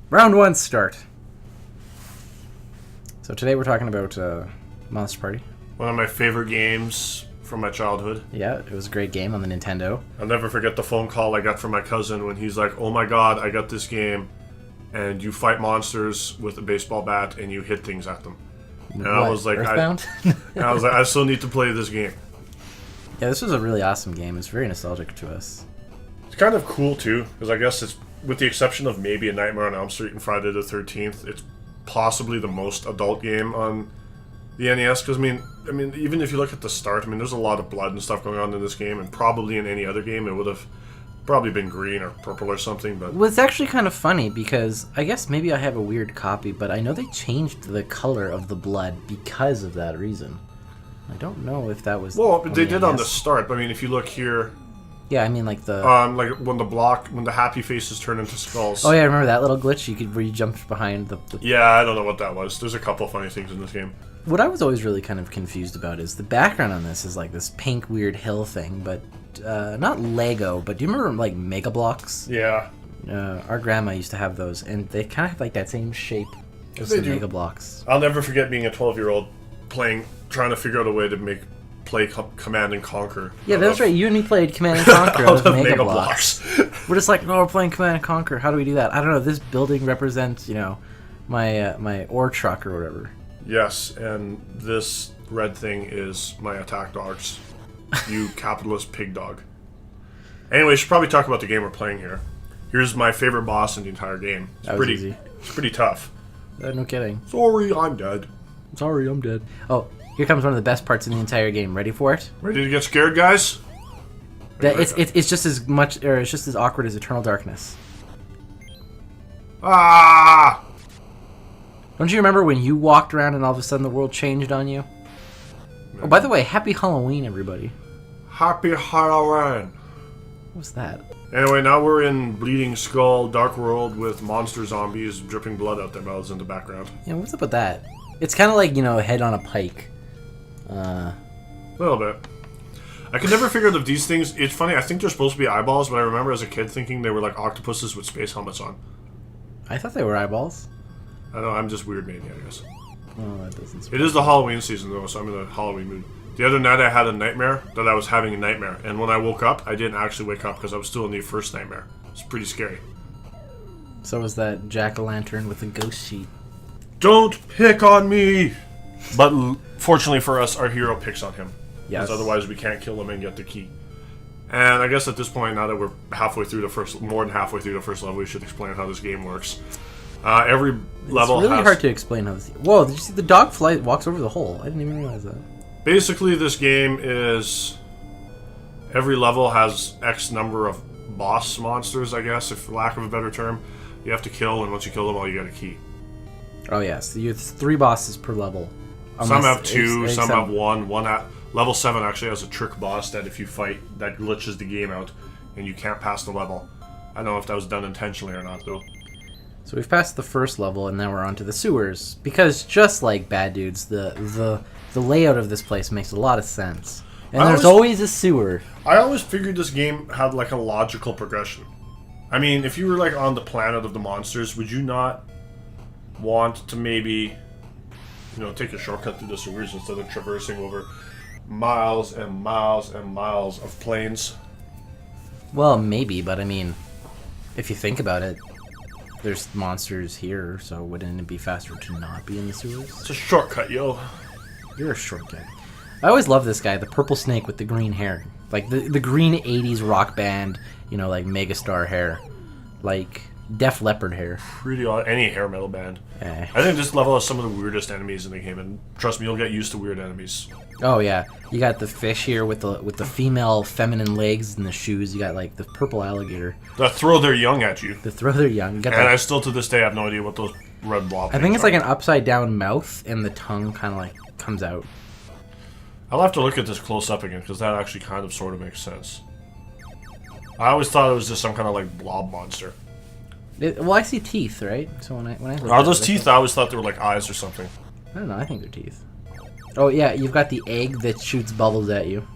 Round 1 start. So today we're talking about Monster Party. One of my favorite games from my childhood. Yeah, it was a great game on the Nintendo. I'll never forget the phone call I got from my cousin when he's like, "Oh my god, I got this game, and you fight monsters with a baseball bat and you hit things at them." And what, I was like, Earthbound? I still need to play this game. Yeah, this was a really awesome game. It's very nostalgic to us. It's kind of cool too, because I guess it's, with the exception of maybe A Nightmare on Elm Street and Friday the 13th, it's possibly the most adult game on the NES. Because I mean, even if you look at the start, there's a lot of blood and stuff going on in this game, and probably in any other game it would have probably been green or purple or something. But well, it's actually kind of funny because I guess maybe I have a weird copy, but I know they changed the color of the blood because of that reason. I don't know if that was they did on the start. But I mean, if you look here. Yeah, I mean like the like when the happy faces turn into skulls. Oh yeah, I remember that little glitch where you jumped behind the. Yeah, I don't know what that was. There's a couple funny things in this game. What I was always really kind of confused about is the background on this is like this pink weird hill thing, but not Lego. But do you remember like Mega Blocks? Yeah. Our grandma used to have those, and they kind of have like that same shape as the Mega Blocks. I'll never forget being a 12-year-old trying to figure out a way to play Command and Conquer. Yeah, that's right. You and me played Command and Conquer out of Mega Blocks. We're just like, no, we're playing Command and Conquer. How do we do that? I don't know. This building represents, my ore truck or whatever. Yes, and this red thing is my attack dogs. You capitalist pig dog. Anyway, we should probably talk about the game we're playing here. Here's my favorite boss in the entire game. That was easy. It's pretty tough. No kidding. Sorry, I'm dead. Sorry, I'm dead. Oh, here comes one of the best parts in the entire game. Ready for it? Ready to get scared, guys? It's just as much, or it's just as awkward as Eternal Darkness. Ah! Don't you remember when you walked around and all of a sudden the world changed on you? No. Oh, by the way, happy Halloween, everybody. Happy Halloween. What's that? Anyway, now we're in Bleeding Skull, Dark World with monster zombies dripping blood out their mouths in the background. Yeah, what's up with that? It's kind of like, a head on a pike. A little bit. I could never figure out if these things... It's funny, I think they're supposed to be eyeballs, but I remember as a kid thinking they were like octopuses with space helmets on. I thought they were eyeballs. I know, I'm just weird maybe, I guess. Oh, that doesn't... It is the Halloween season, though, so I'm in the Halloween mood. The other night I had a nightmare that I was having a nightmare, and when I woke up, I didn't actually wake up because I was still in the first nightmare. It's pretty scary. So was that jack-o'-lantern with a ghost sheet. Don't pick on me! But fortunately for us, our hero picks on him. Yes. Because otherwise we can't kill him and get the key. And I guess at this point, now that we're more than halfway through the first level, we should explain how this game works. Every level has... It's really hard to explain how this... Whoa, did you see the dog walks over the hole? I didn't even realize that. Basically, this game is... Every level has X number of boss monsters, I guess, if for lack of a better term. you have to kill, and once you kill them all, you get a key. Oh yes, you have 3 bosses per level. Some have 2, some have 1. One at level 7 actually has a trick boss that if you fight, that glitches the game out, and you can't pass the level. I don't know if that was done intentionally or not, though. So we've passed the first level, and now we're onto the sewers. Because just like Bad Dudes, the layout of this place makes a lot of sense. And there's always a sewer. I always figured this game had like a logical progression. I mean, if you were like on the planet of the monsters, would you not want to maybe, take a shortcut through the sewers instead of traversing over miles and miles and miles of plains? Well, maybe, but I mean, if you think about it, there's monsters here, so wouldn't it be faster to not be in the sewers? It's a shortcut, yo. You're a shortcut. I always love this guy, the purple snake with the green hair. Like the green 80s rock band, like megastar hair. Like Def Leppard hair. Pretty odd. Any hair metal band. Eh. I think this level has some of the weirdest enemies in the game, and trust me, you'll get used to weird enemies. Oh yeah, you got the fish here with the female feminine legs and the shoes. You got like the purple alligator. That throw their young at you. The throw their young. You got and I still to this day have no idea what those red blob. I think it's like an upside down mouth, and the tongue kind of like comes out. I'll have to look at this close up again because that actually kind of sort of makes sense. I always thought it was just some kind of like blob monster. Well, I see teeth, right? So when I look Are at those it, teeth? I always thought they were like eyes or something. I don't know. I think they're teeth. Oh yeah, you've got the egg that shoots bubbles at you.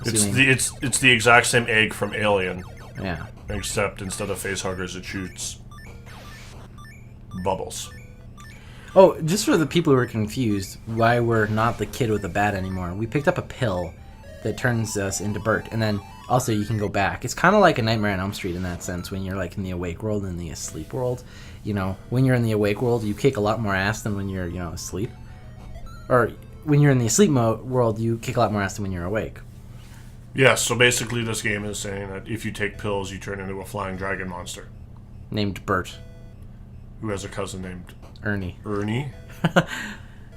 It's the exact same egg from Alien. Yeah. Except instead of face huggers, it shoots bubbles. Oh, just for the people who are confused, why we're not the kid with the bat anymore, we picked up a pill that turns us into Bert, and then also you can go back. It's kind of like a Nightmare on Elm Street in that sense, when you're like in the awake world and the asleep world. When you're in the awake world, you kick a lot more ass than when you're, asleep. Or when you're in the asleep world, you kick a lot more ass than when you're awake. Yeah, so basically this game is saying that if you take pills, you turn into a flying dragon monster. Named Bert. Who has a cousin named Ernie. Ernie?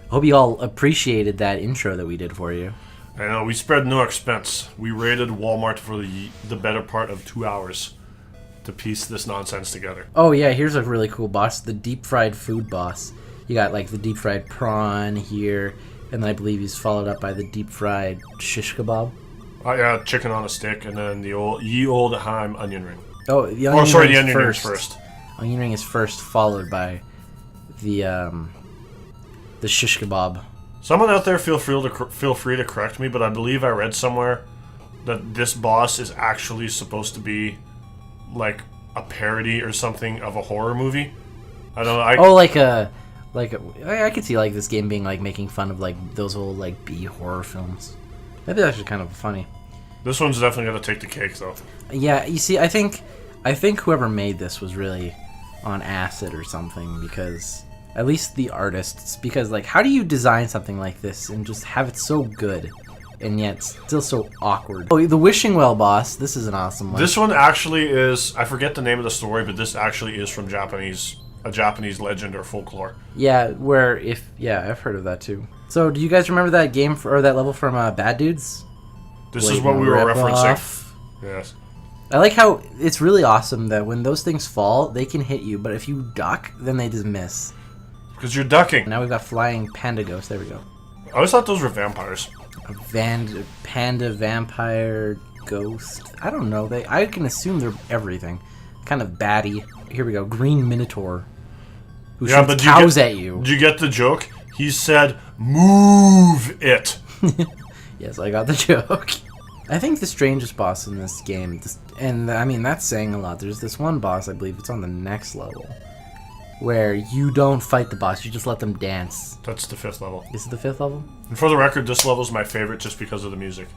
Hope you all appreciated that intro that we did for you. I know, we spared no expense. We raided Walmart for the better part of 2 hours to piece this nonsense together. Oh yeah, here's a really cool boss, the deep fried food boss. You got like the deep fried prawn here, and then I believe he's followed up by the deep fried shish kebab. Yeah, chicken on a stick, and then the old Heim onion ring. Oh, the onion ring the is onion ring is first. first. Onion ring is first, followed by the shish kebab. Someone out there feel free to correct me, but I believe I read somewhere that this boss is actually supposed to be like a parody or something of a horror movie. I don't know. I could see like this game being like making fun of like those old like B horror films. That'd be actually kind of funny. This one's definitely gonna take the cake though. Yeah, you see, I think whoever made this was really on acid or something, because at least the artists, because like how do you design something like this and just have it so good and yet still so awkward? Oh, the wishing well boss, this is an awesome one. This one actually is, I forget the name of the story, but this actually is from a Japanese legend or folklore. Yeah, I've heard of that too. So do you guys remember that game or that level from Bad Dudes? This is what we were referencing. Yes. I like how it's really awesome that when those things fall, they can hit you, but if you duck, then they just miss. Because you're ducking. Now we've got flying panda ghosts. There we go. I always thought those were vampires. A panda vampire ghost. I don't know. I can assume they're everything. Kind of batty. Here we go. Green minotaur. Who shoots cows at you. Did you get the joke? He said, "Move it." Yes, I got the joke. I think the strangest boss in this game, and I mean that's saying a lot. There's this one boss, I believe it's on the next level, where you don't fight the boss, you just let them dance. That's the 5th level. This is the 5th level? And for the record, this level is my favorite just because of the music.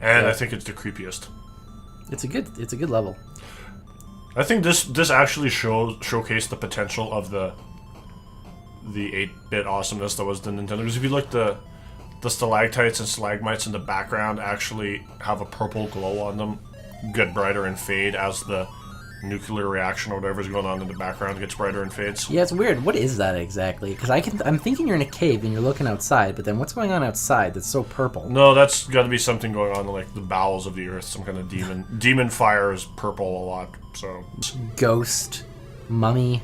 And Yeah. I think it's the creepiest. It's a good level. I think this actually showcased the potential of the 8-bit awesomeness that was the Nintendo. Because if you look, the stalactites and stalagmites in the background actually have a purple glow on them, get brighter and fade as the nuclear reaction or whatever's going on in the background gets brighter and fades. Yeah, it's weird. What is that exactly? Because I'm thinking you're in a cave and you're looking outside, but then what's going on outside that's so purple? No, that's got to be something going on in like the bowels of the earth. Some kind of demon. Demon fire is purple a lot. So Ghost mummy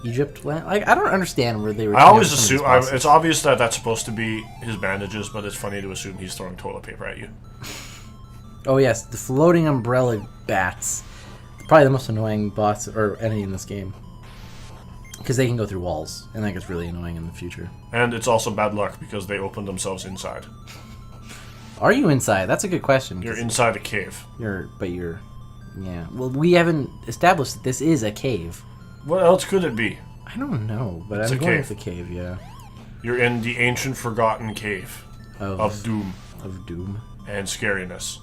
Egypt land. Like, I don't understand where they were. I always assume it's obvious that that's supposed to be his bandages, but it's funny to assume he's throwing toilet paper at you. Oh yes, the floating umbrella bats. Probably the most annoying boss or enemy in this game. Because they can go through walls, and that gets really annoying in the future. And it's also bad luck because they open themselves inside. Are you inside? That's a good question. You're inside a cave. Yeah. Well, we haven't established that this is a cave. What else could it be? I don't know, but It's I'm a going cave. with the cave, yeah. You're in the ancient forgotten cave of doom Of doom. and scariness.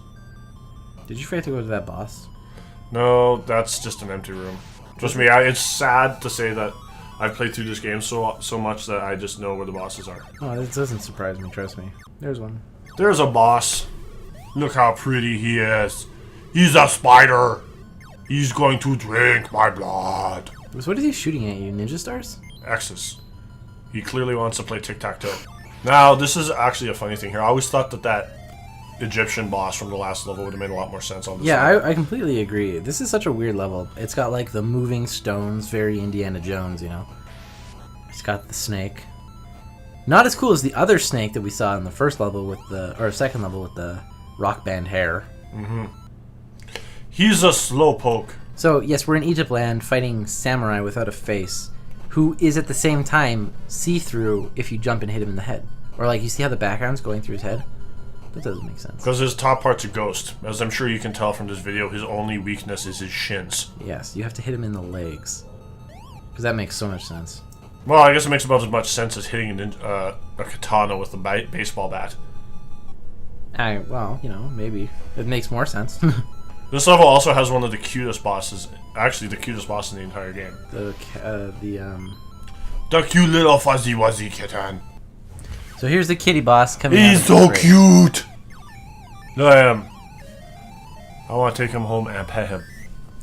Did you forget to go to that boss? No, that's just an empty room. Trust me, it's sad to say that I've played through this game so much that I just know where the bosses are. Oh, this doesn't surprise me, trust me. There's one. There's a boss. Look how pretty he is. He's a spider. He's going to drink my blood. So what is he shooting at you? Ninja stars? X's. He clearly wants to play tic-tac-toe. Now, this is actually a funny thing here. I always thought that Egyptian boss from the last level would have made a lot more sense on this level. I completely agree. This is such a weird level. It's got like the moving stones, very Indiana Jones, you know. It's got the snake. Not as cool as the other snake that we saw in the first level with or second level with the rock band hair. Mm-hmm. He's a slowpoke. So yes, we're in Egypt land fighting samurai without a face, who is at the same time see-through if you jump and hit him in the head. Or like, you see how the background's going through his head? That doesn't make sense. Because his top part's a ghost. As I'm sure you can tell from this video, his only weakness is his shins. Yes, you have to hit him in the legs. Because that makes so much sense. Well, I guess it makes about as much sense as hitting a katana with a baseball bat. Well, you know, maybe. It makes more sense. This level also has one of the cutest bosses. Actually, the cutest boss in the entire game. The cute little fuzzy wuzzy kitten. So here's the kitty boss coming He's so cute! Look at him. I want to take him home and pet him.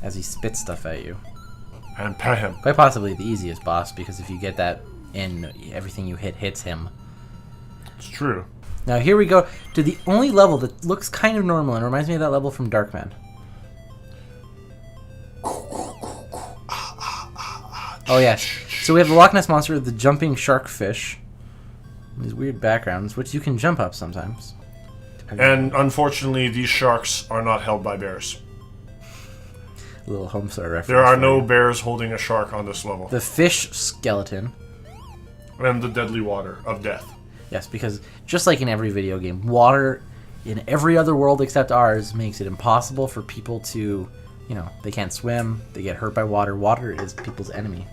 As he spits stuff at you. And pet him. Quite possibly the easiest boss, because if you get that in, everything you hit hits him. It's true. Now here we go to the only level that looks kind of normal and reminds me of that level from Darkman. Oh yeah, so we have the Loch Ness Monster, the jumping shark fish, these weird backgrounds, which you can jump up sometimes. And unfortunately, these sharks are not held by bears. A little Homestar reference. There are no bears holding a shark on this level. The fish skeleton. And the deadly water of death. Yes, because just like in every video game, water in every other world except ours makes it impossible for people to, you know, they can't swim, they get hurt by water. Water is people's enemy.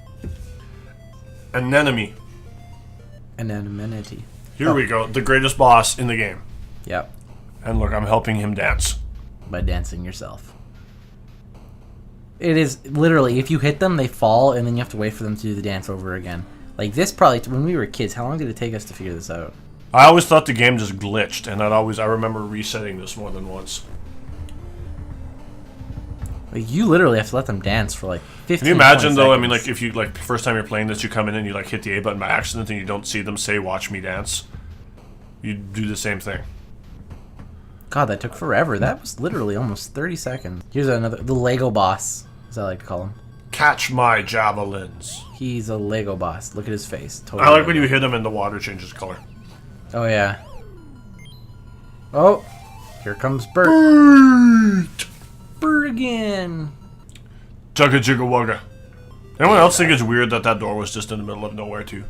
Anemone. Anemone. Here we go, the greatest boss in the game. Yep. And look, I'm helping him dance. By dancing yourself. It is literally, if you hit them, they fall, and then you have to wait for them to do the dance over again. Like this probably, when we were kids, how long did it take us to figure this out? I always thought the game just glitched, and I remember resetting this more than once. Like, you literally have to let them dance for like 15 Can you imagine though, seconds. I mean, like, if you, like, first time you're playing this, you come in and you, like, hit the A button by accident and you don't see them say, "Watch me dance." You do the same thing. God, that took forever. That was literally almost 30 seconds. Here's another, the Lego boss, as I like to call him. Catch my javelins. He's a Lego boss. Look at his face. Totally I like when Lego. you hit him and the water changes color. Oh, yeah. Oh, here comes Bert. Bert again. Chugga jigga wugga. Anyone else think it's weird that that door was just in the middle of nowhere too?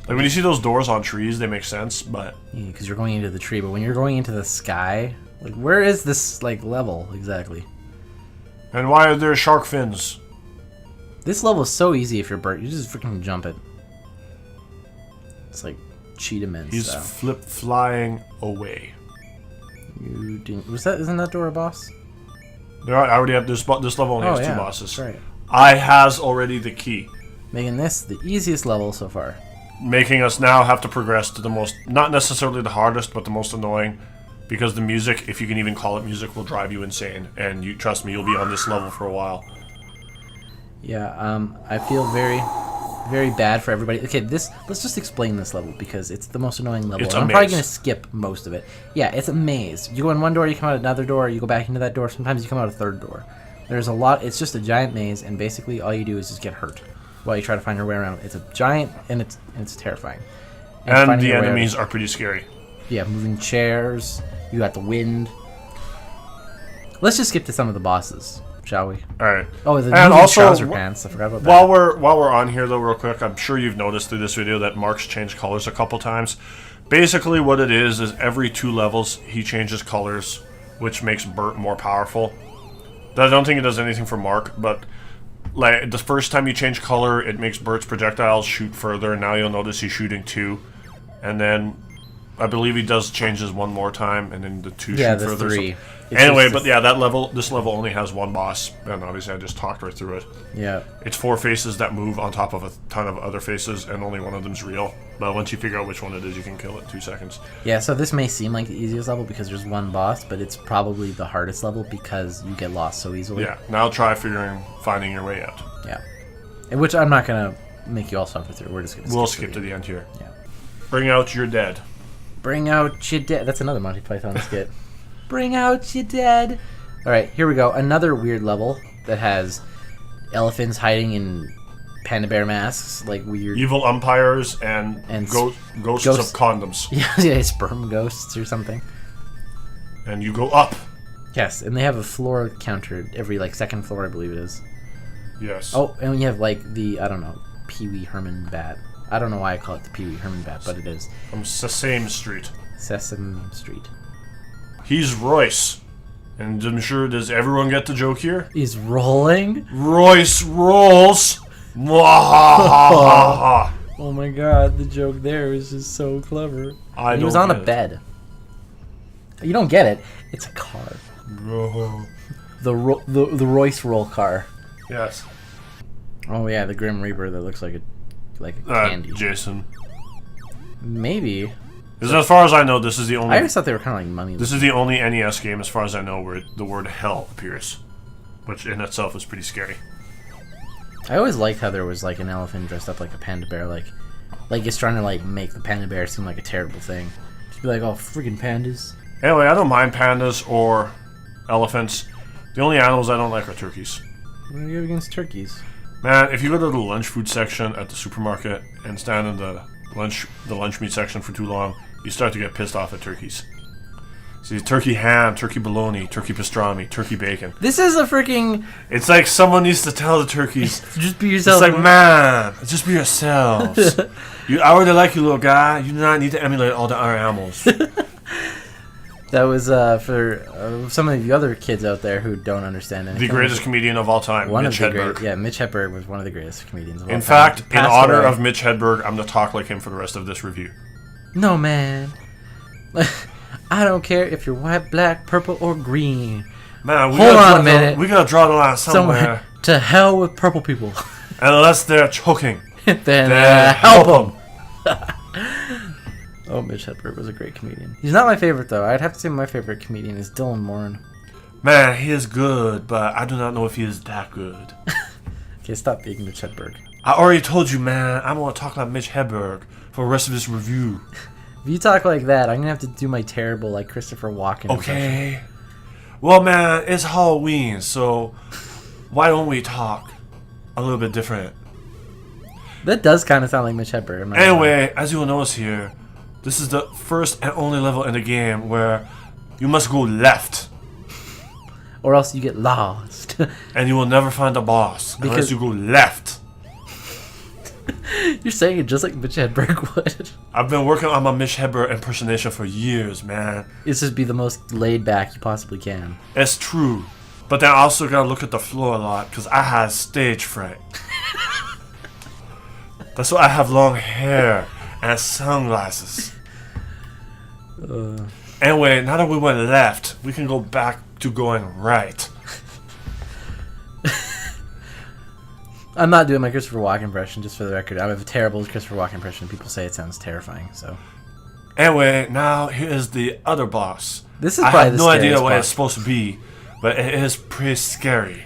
Like when you see those doors on trees, they make sense, but Yeah, because you're going into the tree, but when you're going into the sky, like, where is this, like, level exactly? and why are there shark fins? This level is so easy if you're Bert. You just freaking jump it. It's like Cheetah Man He's style. flip flying away. You didn't, isn't that door a boss? There are, I already have this level only has yeah, two bosses. that's right. I has already the key, Making this the easiest level so far. making us now have to progress to the most, not necessarily the hardest, but the most annoying, because the music, if you can even call it music, will drive you insane. And you trust me, you'll be on this level for a while. Yeah, I feel very, very bad for everybody. Okay, let's just explain this level because it's the most annoying level. It's and a I'm probably maze. going to skip most of it. Yeah, it's a maze. You go in one door, you come out another door, you go back into that door. Sometimes you come out a third door. There's a lot. It's just a giant maze, and basically all you do is just get hurt while you try to find your way around. It's a giant, and it's terrifying. And the enemies are pretty scary. Yeah, moving chairs. You got the wind. Let's just skip to some of the bosses, shall we? All right. Oh, the and also, trouser pants. I forgot about that. While we're on here, though, real quick, I'm sure you've noticed through this video that Mark's changed colors a couple times. Basically, what it is every 2 levels he changes colors, which makes Bert more powerful. I don't think it does anything for Mark, but like the first time you change color, it makes Bert's projectiles shoot further. Now you'll notice he's shooting 2, and then I believe he does changes 1 more time, and then the 2 shoot the further. 3. Anyway, but yeah, this level only has 1 boss, and obviously I just talked right through it. Yeah. It's 4 faces that move on top of a ton of other faces, and only one of them's real. But once you figure out which one it is, you can kill it in 2 seconds. Yeah, so this may seem like the easiest level because there's 1 boss, but it's probably the hardest level because you get lost so easily. Yeah, now try finding your way out. Yeah. And which I'm not going to make you all suffer through. We're just going to skip to the end here. Yeah. Bring out your dead. Bring out your dead. That's another Monty Python skit. Bring out your dead. Alright, here we go. Another weird level that has elephants hiding in panda bear masks, like weird... Evil umpires and ghosts of condoms. Yeah, sperm ghosts or something. And you go up. Yes, and they have a floor counter every, like, 2nd floor, I believe it is. Yes. Oh, and you have, like, the, I don't know, Pee-wee Herman bat. I don't know why I call it the Pee-wee Herman bat, but it is. From Sesame Street. Sesame Street. He's Royce. And I'm sure, does everyone get the joke here? He's rolling? Royce rolls. Oh my god, the joke there is just so clever. He was on a bed. You don't get it. It's a car. The Royce roll car. Yes. Oh yeah, the Grim Reaper that looks like a candy. Jason. Maybe. Because as far as I know, this is the only... I always thought they were kind of like mummy. This is the only NES game, as far as I know, where the word hell appears. Which in itself is pretty scary. I always liked how there was like an elephant dressed up like a panda bear, like it's trying to like make the panda bear seem like a terrible thing. Just be like, oh, freaking pandas. Anyway, I don't mind pandas or elephants. The only animals I don't like are turkeys. What do you have against turkeys? Man, if you go to the lunch food section at the supermarket and stand in the lunch meat section for too long, you start to get pissed off at turkeys. See, turkey ham, turkey bologna, turkey pastrami, turkey bacon. This is a freaking... It's like someone needs to tell the turkeys... just be yourself. It's like, man, just be yourselves. I already like you, little guy. You do not need to emulate all the other animals. That was for some of the other kids out there who don't understand anything. The greatest comedian of all time, Mitch Hedberg. Yeah, Mitch Hedberg was one of the greatest comedians of all time. In fact, in honor of Mitch Hedberg, I'm going to talk like him for the rest of this review. No, man. I don't care if you're white, black, purple, or green. Man, hold on a minute. We gotta draw the line somewhere. To hell with purple people. Unless they're choking, then help them. Oh, Mitch Hedberg was a great comedian. He's not my favorite though. I'd have to say my favorite comedian is Dylan Moran. Man, he is good, but I do not know if he is that good. Okay, stop being Mitch Hedberg. I already told you, man. I'm gonna talk like Mitch Hedberg for the rest of this review. If you talk like that, I'm gonna have to do my terrible, like Christopher Walken. Okay. Impression. Well, man, it's Halloween, so why don't we talk a little bit different? That does kind of sound like Mitch Hedberg. Anyway, as you will notice here, this is the first and only level in the game where you must go left. Or else you get lost. And you will never find the boss unless you go left. You're saying it just like Mitch Hedberg would. I've been working on my Mitch Hedberg impersonation for years, man. It's just be the most laid back you possibly can. It's true. But then I also gotta look at the floor a lot because I have stage fright. That's why I have long hair and sunglasses. Anyway, now that we went left, we can go back to going right. I'm not doing my Christopher Walken impression, just for the record. I have a terrible Christopher Walken impression. People say it sounds terrifying, so... Anyway, now here's the other boss. This is probably the scariest I have no idea what boss. it's supposed to be, but it is pretty scary.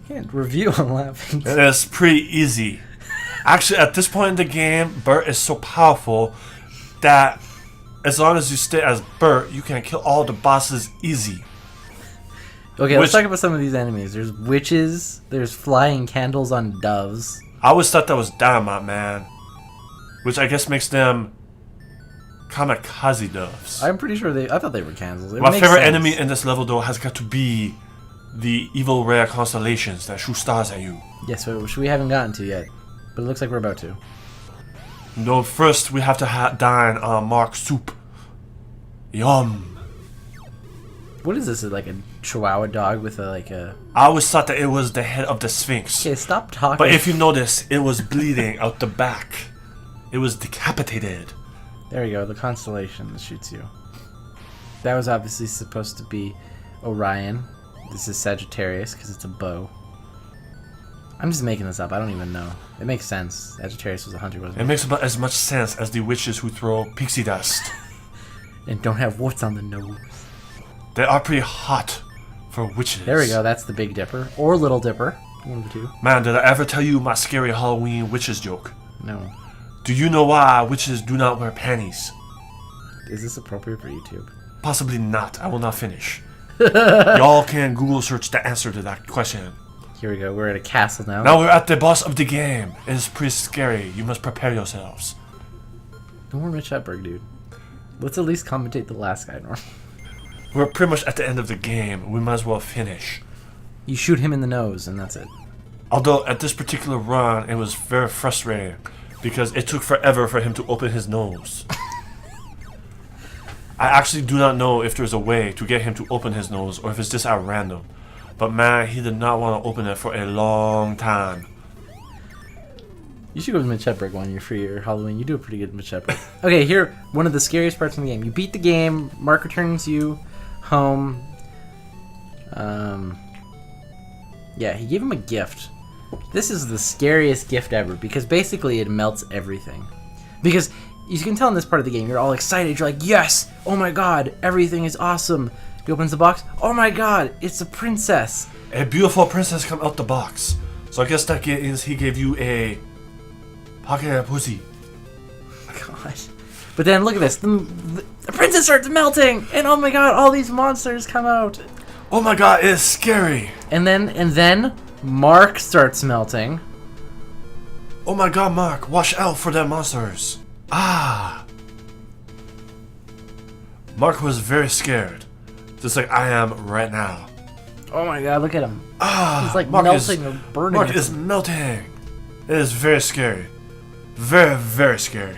I can't review on laughing. It is pretty easy. Actually, at this point in the game, Bert is so powerful that as long as you stay as Bert, you can kill all the bosses easy. Okay, let's talk about some of these enemies. There's witches. There's flying candles on doves. I always thought that was dynamite, man. Which I guess makes them kamikaze doves. I'm pretty sure I thought they were candles. My favorite enemy in this level, though, has got to be the evil rare constellations that shoot stars at you. Yes, which we haven't gotten to yet. But it looks like we're about to. No, first we have to dine on Mark's soup. Yum. What is this? Like a Chihuahua dog with a... I always thought that it was the head of the Sphinx. Okay, stop talking. But if you notice, it was bleeding out the back. It was decapitated. There you go, the constellation that shoots you. That was obviously supposed to be Orion. This is Sagittarius because it's a bow. I'm just making this up. I don't even know. It makes sense. Sagittarius was a hunter, wasn't it? It makes about as much sense as the witches who throw pixie dust. And don't have warts on the nose. They are pretty hot for witches. There we go. That's the Big Dipper. Or Little Dipper. One of the two. Man, did I ever tell you my scary Halloween witches joke? No. Do you know why witches do not wear panties? Is this appropriate for YouTube? Possibly not. I will not finish. Y'all can Google search the answer to that question. Here we go. We're at a castle now. Now we're at the boss of the game. It is pretty scary. You must prepare yourselves. No more Mitch Hedberg, dude. Let's at least commentate the last guy, Norm. We're pretty much at the end of the game. We might as well finish. You shoot him in the nose, and that's it. Although, at this particular run, it was very frustrating. Because it took forever for him to open his nose. I actually do not know if there's a way to get him to open his nose, or if it's just at random. But man, he did not want to open it for a long time. You should go with Mitch Hedberg one year for your Halloween. You do a pretty good Mitch Hedberg. Okay, here, one of the scariest parts in the game. You beat the game, Mark returns you home. Yeah, he gave him a gift. This is the scariest gift ever, because basically it melts everything. Because you can tell in this part of the game, you're all excited. You're like, yes! Oh my god, everything is awesome. He opens the box. Oh my god, it's a princess. A beautiful princess come out the box. So I guess that is he gave you a pocket pussy. God. But then look at this. The princess starts melting, and oh my god, all these monsters come out. Oh my god, it's scary. And then Mark starts melting. Oh my god, Mark, watch out for them monsters. Ah. Mark was very scared. Just like I am right now. Oh my god, look at him. Ah. He's like Mark melting or burning. Mark is melting. It is very scary. Very, very scary.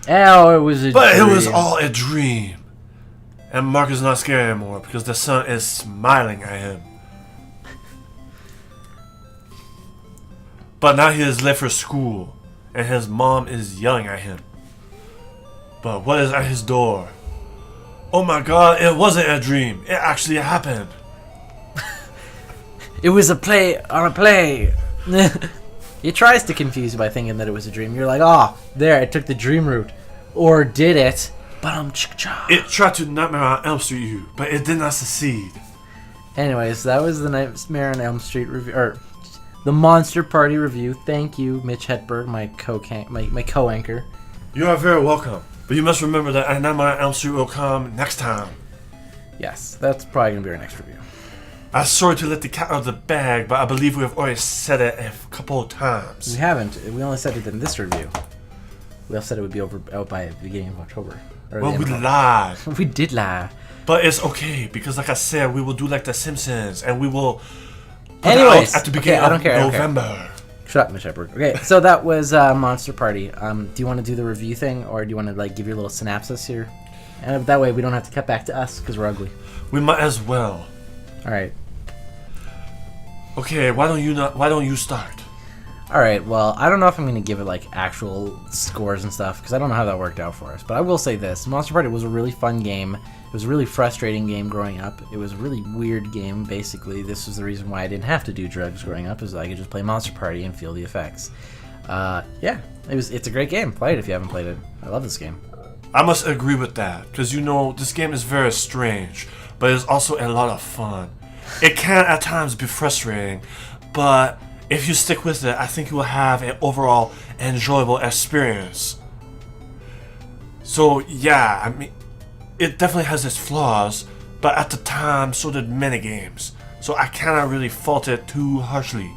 Oh, it was a But dream. it was all a dream. And Mark is not scared anymore because the sun is smiling at him. But now he is late for school, and his mom is yelling at him. But what is at his door? Oh my god, it wasn't a dream. It actually happened. It was a play on a play. It tries to confuse you by thinking that it was a dream. You're like, oh, there, I took the dream route. Or did it? It tried to Nightmare on Elm Street you, but it did not succeed. Anyways, that was the Nightmare on Elm Street review, or the Monster Party review. Thank you, Mitch Hedberg, my co-anchor. You are very welcome. But you must remember that Nightmare on Elm Street will come next time. Yes, that's probably going to be our next review. I'm sorry to let the cat out of the bag, but I believe we have already said it a couple of times. We haven't. We only said it in this review. We also said it would be out by the beginning of October. Well, we lied. We did lie. But it's okay, because like I said, we will do like The Simpsons, and we will put Anyways, it out at the beginning of November. Shut up, Mitch Hedberg. Okay, so that was Monster Party. Do you want to do the review thing, or do you want to like give your little synopsis here? And that way we don't have to cut back to us, because we're ugly. We might as well. Alright. Okay, why don't you start? Alright, well, I don't know if I'm going to give it, like, actual scores and stuff, because I don't know how that worked out for us. But I will say this. Monster Party was a really fun game. It was a really frustrating game growing up. It was a really weird game, basically. This was the reason why I didn't have to do drugs growing up, is I could just play Monster Party and feel the effects. Yeah, it's a great game. Play it if you haven't played it. I love this game. I must agree with that, because you know, this game is very strange, but it's also a lot of fun. It can at times be frustrating, but if you stick with it, I think you will have an overall enjoyable experience. So yeah, I mean, it definitely has its flaws, but but at the time, so did many games. So I cannot really fault it too harshly.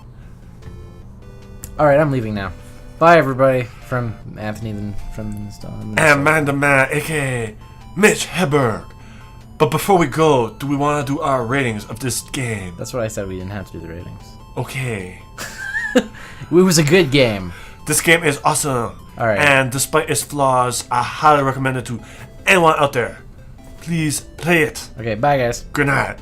Alright, I'm leaving now. Bye, everybody. From Anthony, from And Man the Man, aka Mitch Hedberg. But before we go, do we want to do our ratings of this game? That's what I said, we didn't have to do the ratings. Okay. It was a good game. This game is awesome. Alright. And despite its flaws, I highly recommend it to anyone out there. Please play it. Okay, bye, guys. Good night.